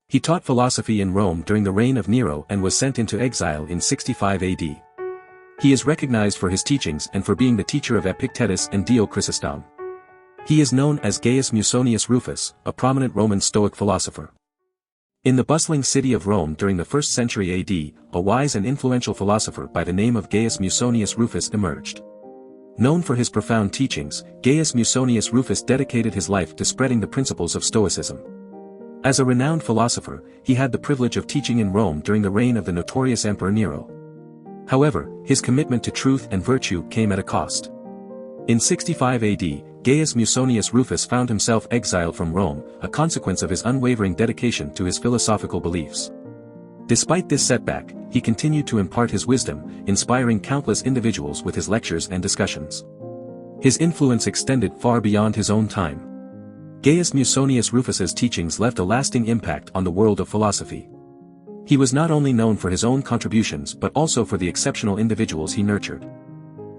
He taught philosophy in Rome during the reign of Nero and was sent into exile in 65 AD. He is recognized for his teachings and for being the teacher of Epictetus and Dio Chrysostom. He is known as Gaius Musonius Rufus, a prominent Roman Stoic philosopher. In the bustling city of Rome during the 1st century AD, a wise and influential philosopher by the name of Gaius Musonius Rufus emerged. Known for his profound teachings, Gaius Musonius Rufus dedicated his life to spreading the principles of Stoicism. As a renowned philosopher, he had the privilege of teaching in Rome during the reign of the notorious Emperor Nero. However, his commitment to truth and virtue came at a cost. In 65 AD, Gaius Musonius Rufus found himself exiled from Rome, a consequence of his unwavering dedication to his philosophical beliefs. Despite this setback, he continued to impart his wisdom, inspiring countless individuals with his lectures and discussions. His influence extended far beyond his own time. Gaius Musonius Rufus's teachings left a lasting impact on the world of philosophy. He was not only known for his own contributions but also for the exceptional individuals he nurtured.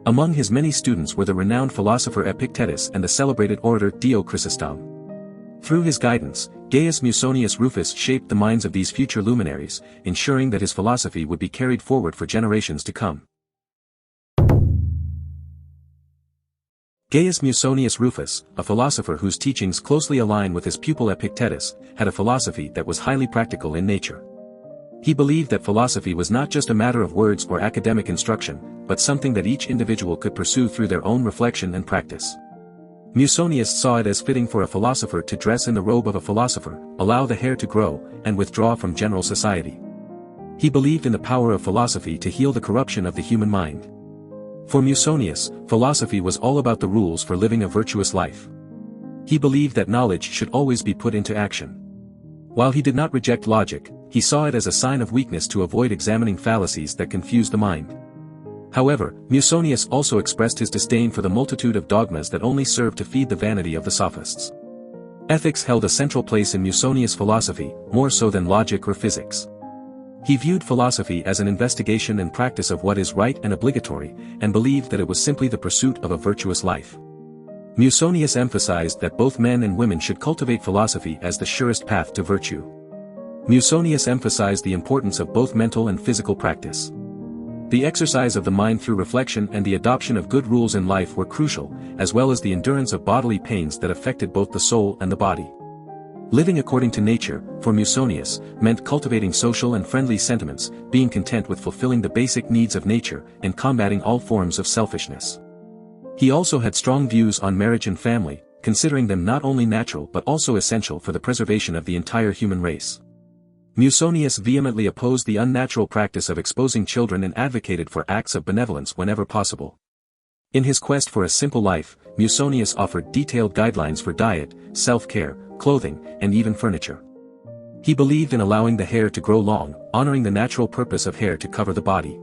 Among his many students were the renowned philosopher Epictetus and the celebrated orator Dio Chrysostom. Through his guidance, Gaius Musonius Rufus shaped the minds of these future luminaries, ensuring that his philosophy would be carried forward for generations to come. Gaius Musonius Rufus, a philosopher whose teachings closely align with his pupil Epictetus, had a philosophy that was highly practical in nature. He believed that philosophy was not just a matter of words or academic instruction, but something that each individual could pursue through their own reflection and practice. Musonius saw it as fitting for a philosopher to dress in the robe of a philosopher, allow the hair to grow, and withdraw from general society. He believed in the power of philosophy to heal the corruption of the human mind. For Musonius, philosophy was all about the rules for living a virtuous life. He believed that knowledge should always be put into action. While he did not reject logic, he saw it as a sign of weakness to avoid examining fallacies that confuse the mind. However, Musonius also expressed his disdain for the multitude of dogmas that only served to feed the vanity of the sophists. Ethics held a central place in Musonius' philosophy, more so than logic or physics. He viewed philosophy as an investigation and practice of what is right and obligatory, and believed that it was simply the pursuit of a virtuous life. Musonius emphasized that both men and women should cultivate philosophy as the surest path to virtue. Musonius emphasized the importance of both mental and physical practice. The exercise of the mind through reflection and the adoption of good rules in life were crucial, as well as the endurance of bodily pains that affected both the soul and the body. Living according to nature, for Musonius, meant cultivating social and friendly sentiments, being content with fulfilling the basic needs of nature, and combating all forms of selfishness. He also had strong views on marriage and family, considering them not only natural but also essential for the preservation of the entire human race. Musonius vehemently opposed the unnatural practice of exposing children and advocated for acts of benevolence whenever possible. In his quest for a simple life, Musonius offered detailed guidelines for diet, self-care, clothing, and even furniture. He believed in allowing the hair to grow long, honoring the natural purpose of hair to cover the body.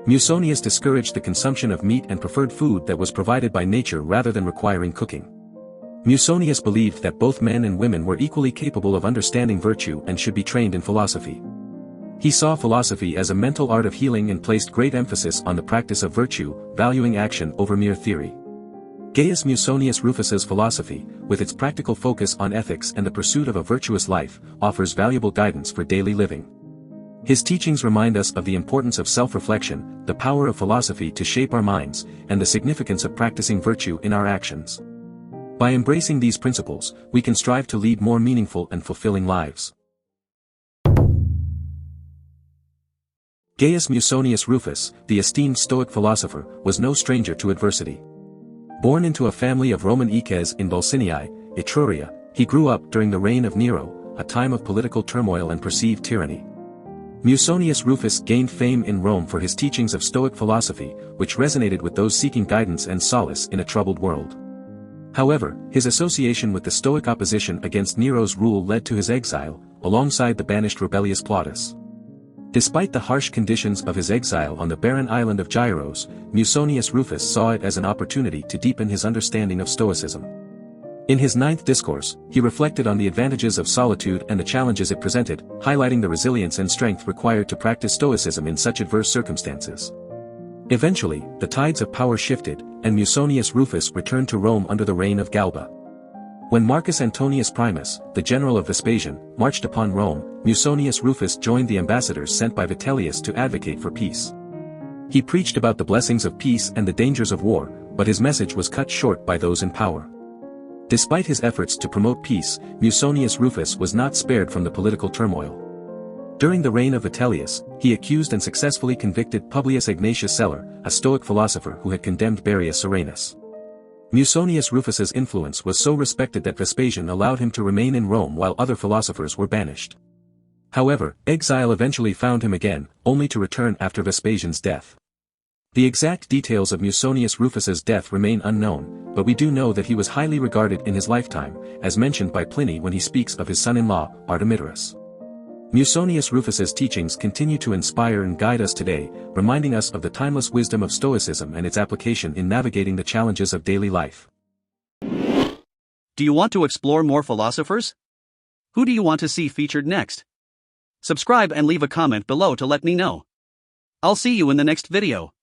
Musonius discouraged the consumption of meat and preferred food that was provided by nature rather than requiring cooking. Musonius believed that both men and women were equally capable of understanding virtue and should be trained in philosophy. He saw philosophy as a mental art of healing and placed great emphasis on the practice of virtue, valuing action over mere theory. Gaius Musonius Rufus's philosophy, with its practical focus on ethics and the pursuit of a virtuous life, offers valuable guidance for daily living. His teachings remind us of the importance of self-reflection, the power of philosophy to shape our minds, and the significance of practicing virtue in our actions. By embracing these principles, we can strive to lead more meaningful and fulfilling lives. Gaius Musonius Rufus, the esteemed Stoic philosopher, was no stranger to adversity. Born into a family of Roman eques in Vulsinii, Etruria, he grew up during the reign of Nero, a time of political turmoil and perceived tyranny. Musonius Rufus gained fame in Rome for his teachings of Stoic philosophy, which resonated with those seeking guidance and solace in a troubled world. However, his association with the Stoic opposition against Nero's rule led to his exile, alongside the banished rebellious Plautus. Despite the harsh conditions of his exile on the barren island of Gyros, Musonius Rufus saw it as an opportunity to deepen his understanding of Stoicism. In his ninth discourse, he reflected on the advantages of solitude and the challenges it presented, highlighting the resilience and strength required to practice Stoicism in such adverse circumstances. Eventually, the tides of power shifted, and Musonius Rufus returned to Rome under the reign of Galba. When Marcus Antonius Primus, the general of Vespasian, marched upon Rome, Musonius Rufus joined the ambassadors sent by Vitellius to advocate for peace. He preached about the blessings of peace and the dangers of war, but his message was cut short by those in power. Despite his efforts to promote peace, Musonius Rufus was not spared from the political turmoil. During the reign of Vitellius, he accused and successfully convicted Publius Ignatius Celer, a Stoic philosopher who had condemned Barius Soranus. Musonius Rufus's influence was so respected that Vespasian allowed him to remain in Rome while other philosophers were banished. However, exile eventually found him again, only to return after Vespasian's death. The exact details of Musonius Rufus's death remain unknown, but we do know that he was highly regarded in his lifetime, as mentioned by Pliny when he speaks of his son-in-law, Artemidorus. Musonius Rufus's teachings continue to inspire and guide us today, reminding us of the timeless wisdom of Stoicism and its application in navigating the challenges of daily life. Do you want to explore more philosophers? Who do you want to see featured next? Subscribe and leave a comment below to let me know. I'll see you in the next video.